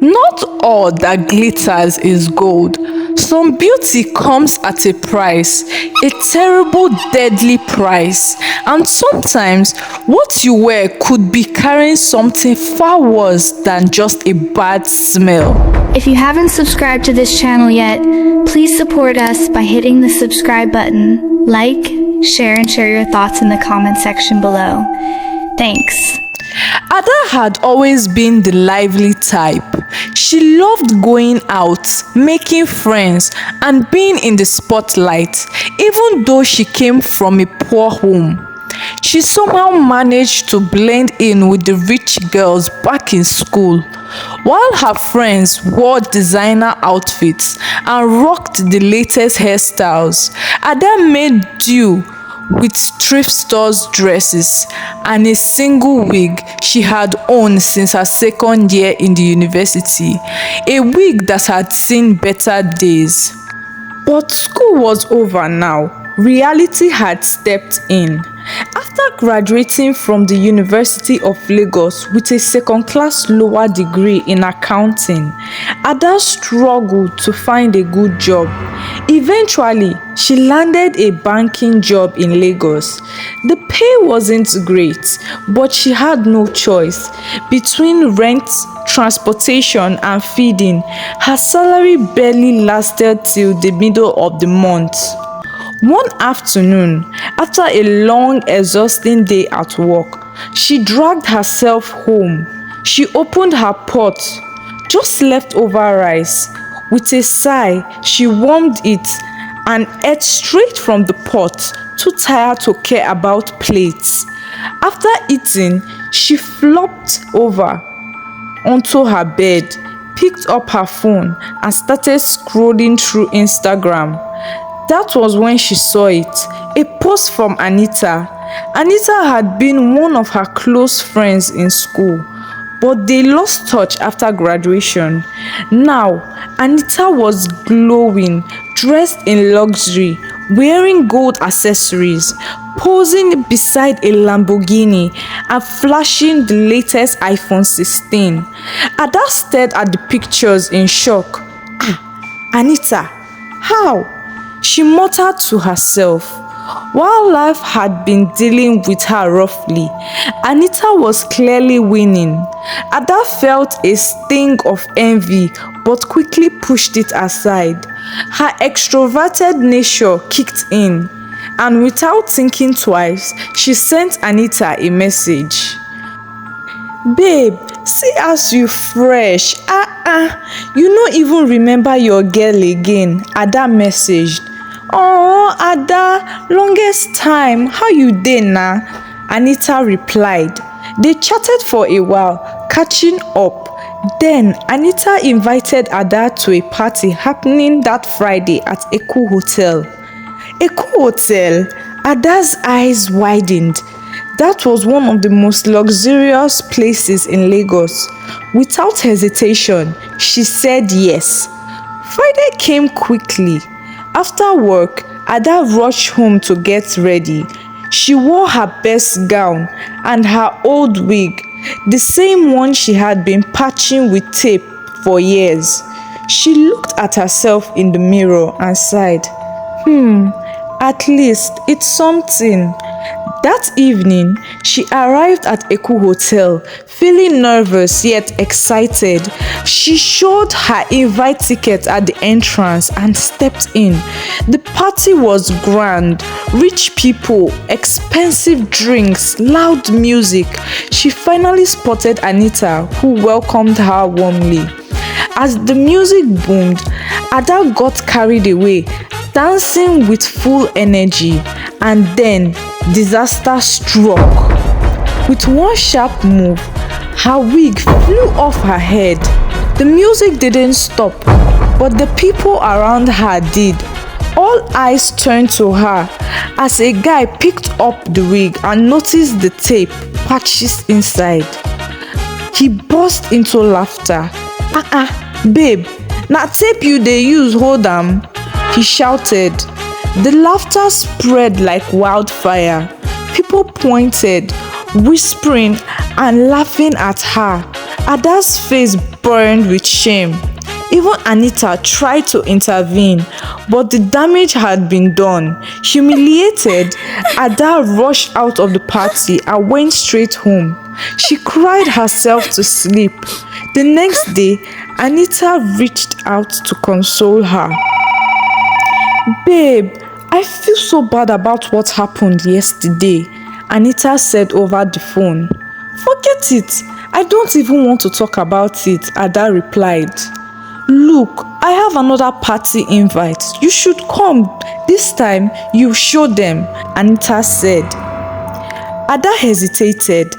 Not all that glitters is gold. Some beauty comes at a price, a terrible, deadly price. And sometimes what you wear could be carrying something far worse than just a bad smell. If you haven't subscribed to this channel yet, please support us by hitting the subscribe button, like, share, and share your thoughts in the comment section below. Thanks. Ada had always been the lively type. She loved going out, making friends, and being in the spotlight, even though she came from a poor home. She somehow managed to blend in with the rich girls back in school. While her friends wore designer outfits and rocked the latest hairstyles, Ada made do with thrift stores dresses and a single wig she had owned since her second year in the university, a wig that had seen better days. But school was over now. Reality had stepped in. After graduating from the University of Lagos with a second-class lower degree in accounting, Ada struggled to find a good job. Eventually, she landed a banking job in Lagos. The pay wasn't great, but she had no choice. Between rent, transportation, and feeding, her salary barely lasted till the middle of the month. One afternoon, after a long, exhausting day at work, she dragged herself home. She opened her pot, just leftover rice. With a sigh, she warmed it and ate straight from the pot, too tired to care about plates. After eating, she flopped over onto her bed, picked up her phone, and started scrolling through Instagram. That was when she saw it, a post from Anita. Anita had been one of her close friends in school, but they lost touch after graduation. Now, Anita was glowing, dressed in luxury, wearing gold accessories, posing beside a Lamborghini and flashing the latest iPhone 16. Ada stared at the pictures in shock. Anita, how? She muttered to herself. While life had been dealing with her roughly, Anita was clearly winning. Ada felt a sting of envy but quickly pushed it aside. Her extroverted nature kicked in, and without thinking twice, she sent Anita a message. Babe, see as you fresh. You no even remember your girl again, Ada messaged. Oh, Ada, longest time. How you dey na? Anita replied. They chatted for a while, catching up. Then Anita invited Ada to a party happening that Friday at Eku Hotel. Eku Hotel? Ada's eyes widened. That was one of the most luxurious places in Lagos. Without hesitation, she said yes. Friday came quickly. After work, Ada rushed home to get ready. She wore her best gown and her old wig, the same one she had been patching with tape for years. She looked at herself in the mirror and sighed. At least it's something. That evening, she arrived at Eku Hotel, feeling nervous yet excited. She showed her invite ticket at the entrance and stepped in. The party was grand. Rich people, expensive drinks, loud music. She finally spotted Anita, who welcomed her warmly. As the music boomed, Ada got carried away, dancing with full energy, and then disaster struck. With one sharp move, her wig flew off her head. The music didn't stop, but the people around her did. All eyes turned to her as a guy picked up the wig and noticed the tape patches inside. He burst into laughter. Babe, na tape you dey use hold am? He shouted. The laughter spread like wildfire. People pointed, whispering and laughing at her. Ada's face burned with shame. Even Anita tried to intervene, but the damage had been done. Humiliated, Ada rushed out of the party and went straight home. She cried herself to sleep. The next day, Anita reached out to console her. "Babe, I feel so bad about what happened yesterday," Anita said over the phone. "Forget it. I don't even want to talk about it," Ada replied. "Look, I have another party invite. You should come. This time, you show them," Anita said. Ada hesitated.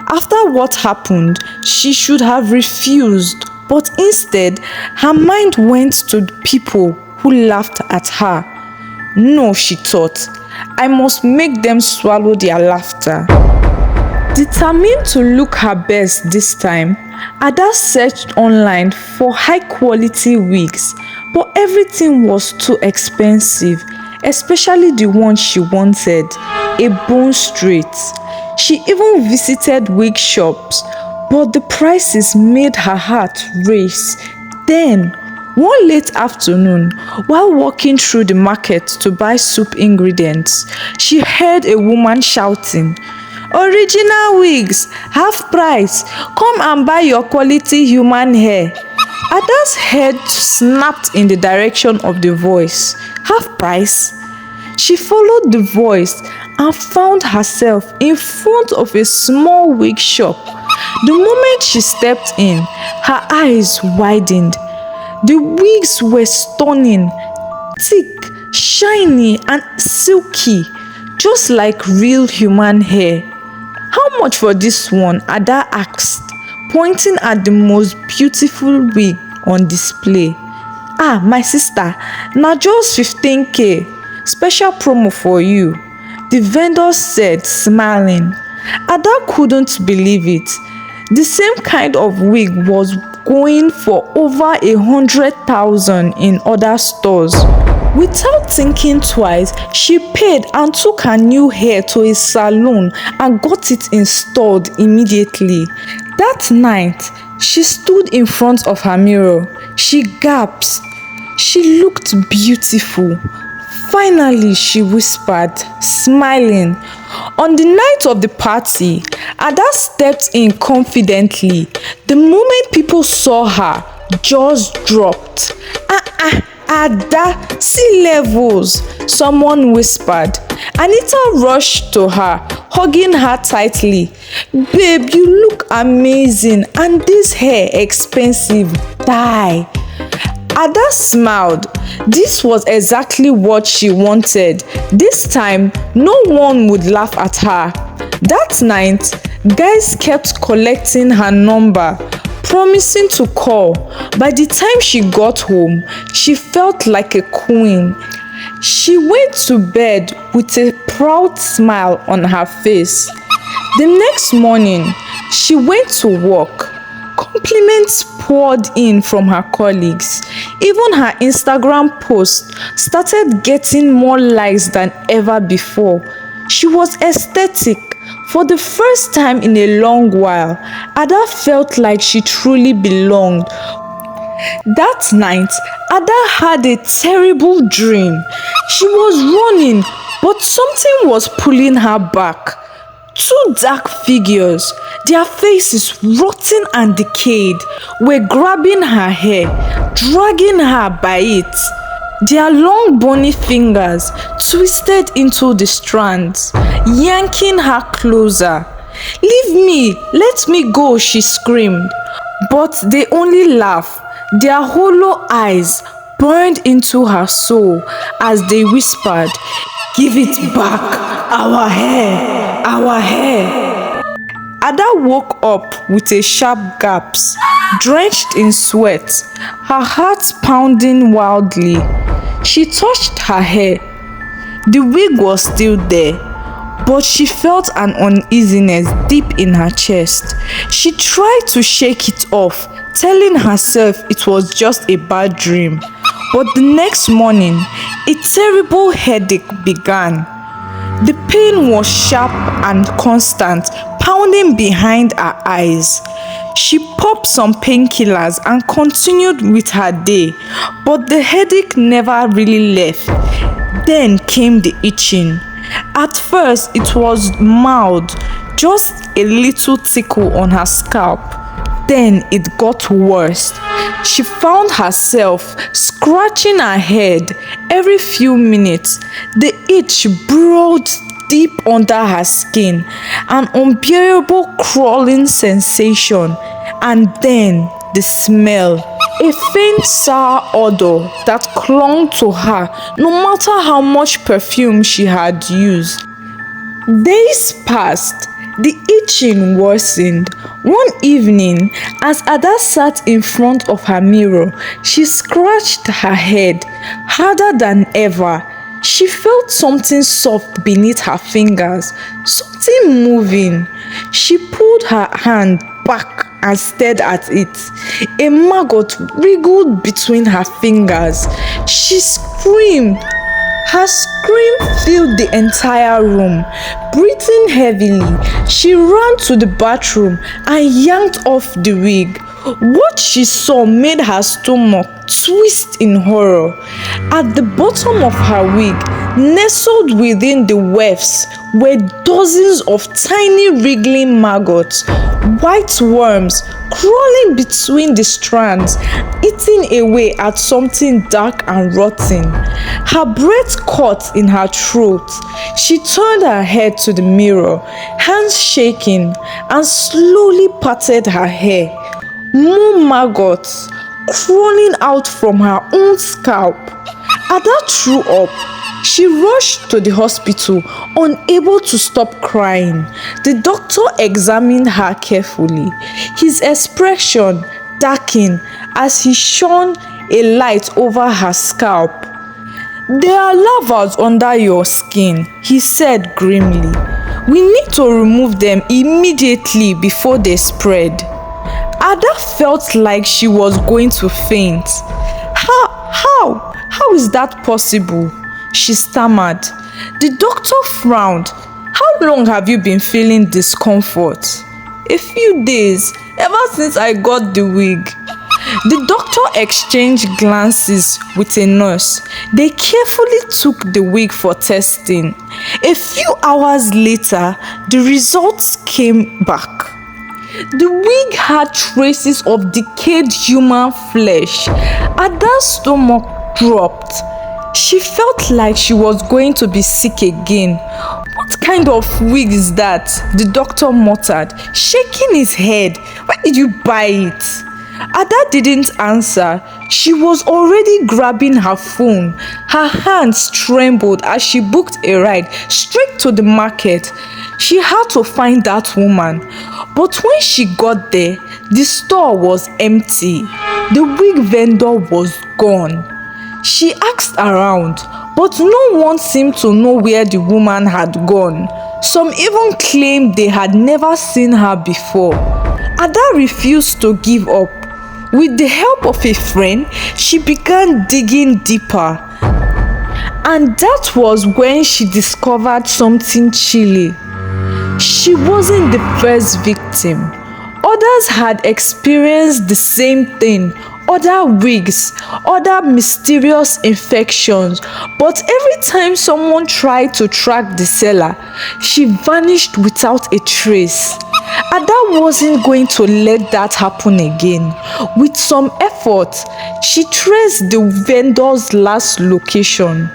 After what happened, she should have refused, but instead, her mind went to the people who laughed at her. "No," she thought, "I must make them swallow their laughter." Determined to look her best this time, Ada searched online for high-quality wigs, but everything was too expensive, especially the one she wanted, a Bonestraight. She even visited wig shops, but the prices made her heart race. Then, one late afternoon, while walking through the market to buy soup ingredients, she heard a woman shouting, "Original wigs, half price, come and buy your quality human hair." Ada's head snapped in the direction of the voice. Half price? She followed the voice and found herself in front of a small wig shop. The moment she stepped in, her eyes widened. The wigs were stunning, thick, shiny, and silky, just like real human hair. "How much for this one?" Ada asked, pointing at the most beautiful wig on display. "Ah, my sister, na just 15k. Special promo for you," the vendor said, smiling. Ada couldn't believe it. The same kind of wig was going for over 100,000 in other stores. Without thinking twice, she paid and took her new hair to a salon and got it installed immediately. That night, she stood in front of her mirror. She gasped. She looked beautiful. "Finally," she whispered, smiling. On the night of the party, Ada stepped in confidently. The moment people saw her, jaws dropped. "Ada, see levels," someone whispered. Anita rushed to her, hugging her tightly. "Babe, you look amazing, and this hair expensive. Die." Ada smiled. This was exactly what she wanted. This time, no one would laugh at her. That night, guys kept collecting her number, promising to call. By the time she got home, she felt like a queen. She went to bed with a proud smile on her face. The next morning, she went to work. Compliments poured in from her colleagues. Even her Instagram post started getting more likes than ever before. She was aesthetic. For the first time in a long while, Ada felt like she truly belonged. That night, Ada had a terrible dream. She was running, but something was pulling her back. Two dark figures, their faces rotten and decayed, were grabbing her hair, dragging her by it. Their long bony fingers twisted into the strands, yanking her closer. "Leave me! Let me go!" she screamed. But they only laughed. Their hollow eyes burned into her soul as they whispered, "Give it back! Our hair! Our hair!" Ada woke up with a sharp gasp, drenched in sweat, her heart pounding wildly. She touched her hair. The wig was still there, but she felt an uneasiness deep in her chest. She tried to shake it off, telling herself it was just a bad dream. But the next morning, a terrible headache began. The pain was sharp and constant, pounding behind her eyes. She popped some painkillers and continued with her day, but the headache never really left. Then came the itching. At first, it was mild, just a little tickle on her scalp. Then it got worse. She found herself scratching her head every few minutes. The itch burrowed deep under her skin, an unbearable crawling sensation, and then the smell. A faint sour odor that clung to her no matter how much perfume she had used. Days passed. The itching worsened. One evening, as Ada sat in front of her mirror, she scratched her head harder than ever. She felt something soft beneath her fingers, something moving. She pulled her hand back and stared at it. A maggot wriggled between her fingers. She screamed. Her scream filled the entire room. Breathing heavily, she ran to the bathroom and yanked off the wig. What she saw made her stomach twist in horror. At the bottom of her wig, nestled within the wefts, were dozens of tiny wriggling maggots, white worms crawling between the strands, eating away at something dark and rotten. Her breath caught in her throat. She turned her head to the mirror, hands shaking, and slowly parted her hair. More maggots crawling out from her own scalp. Ada threw up. She rushed to the hospital, unable to stop crying. The doctor examined her carefully. His expression darkened as he shone a light over her scalp. "There are larvae under your skin," he said grimly. "We need to remove them immediately before they spread." Ada felt like she was going to faint. How is that possible?" she stammered. The doctor frowned. "How long have you been feeling discomfort?" "A few days, ever since I got the wig." The doctor exchanged glances with a nurse. They carefully took the wig for testing. A few hours later, the results came back. The wig had traces of decayed human flesh. Ada's stomach dropped. She felt like she was going to be sick again. "What kind of wig is that?" the doctor muttered, shaking his head. "Where did you buy it?" Ada didn't answer. She was already grabbing her phone. Her hands trembled as she booked a ride straight to the market. She had to find that woman. But when she got there, the store was empty. The wig vendor was gone. She asked around, but no one seemed to know where the woman had gone. Some even claimed they had never seen her before. Ada refused to give up. With the help of a friend, she began digging deeper. And that was when she discovered something chilly. She wasn't the first victim. Others had experienced the same thing, other wigs, other mysterious infections, but every time someone tried to track the seller, she vanished without a trace. Ada wasn't going to let that happen again. With some effort, she traced the vendor's last location.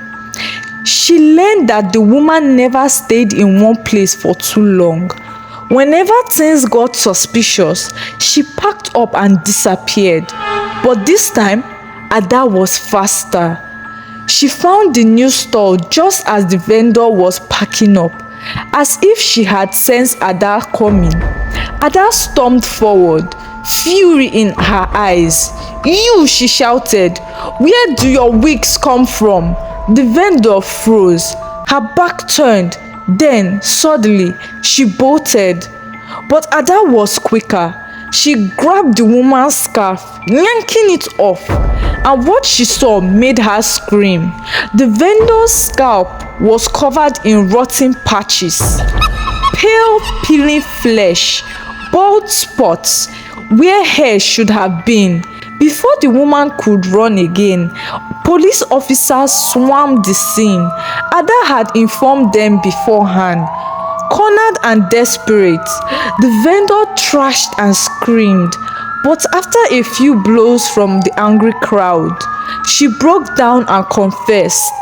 She learned that the woman never stayed in one place for too long. Whenever things got suspicious, she packed up and disappeared. But this time, Ada was faster. She found the new store just as the vendor was packing up. As if she had sensed Ada coming, Ada stormed forward, fury in her eyes. "You!" she shouted. "Where do your wigs come from?" The vendor froze. Her back turned. Then, suddenly, she bolted. But Ada was quicker. She grabbed the woman's scarf, yanking it off. And what she saw made her scream. The vendor's scalp was covered in rotten patches. Pale, peeling flesh, bald spots, where hair should have been. Before the woman could run again, police officers swarmed the scene. Ada had informed them beforehand. Cornered and desperate, the vendor thrashed and screamed, but after a few blows from the angry crowd, she broke down and confessed.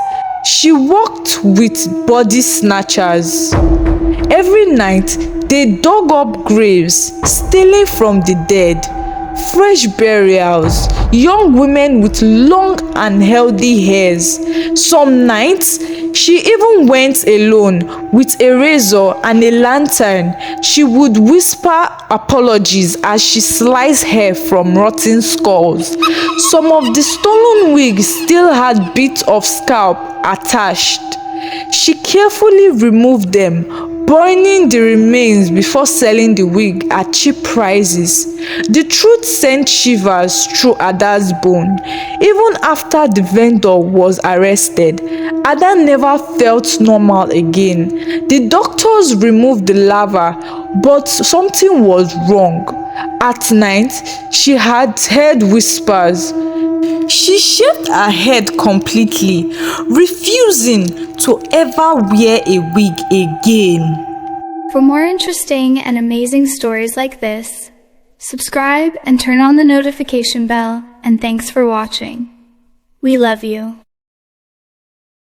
She worked with body snatchers. Every night, they dug up graves, stealing from the dead. Fresh burials, young women with long and healthy hairs. Some nights, she even went alone with a razor and a lantern. She would whisper apologies as she sliced hair from rotten skulls. Some of the stolen wigs still had bits of scalp attached. She carefully removed them, burning the remains before selling the wig at cheap prices. The truth sent shivers through Ada's bone. Even after the vendor was arrested, Ada never felt normal again. The doctors removed the lava, but something was wrong. At night, she had heard whispers. She shaved her head completely, refusing to ever wear a wig again. For more interesting and amazing stories like this, subscribe and turn on the notification bell, and thanks for watching. We love you.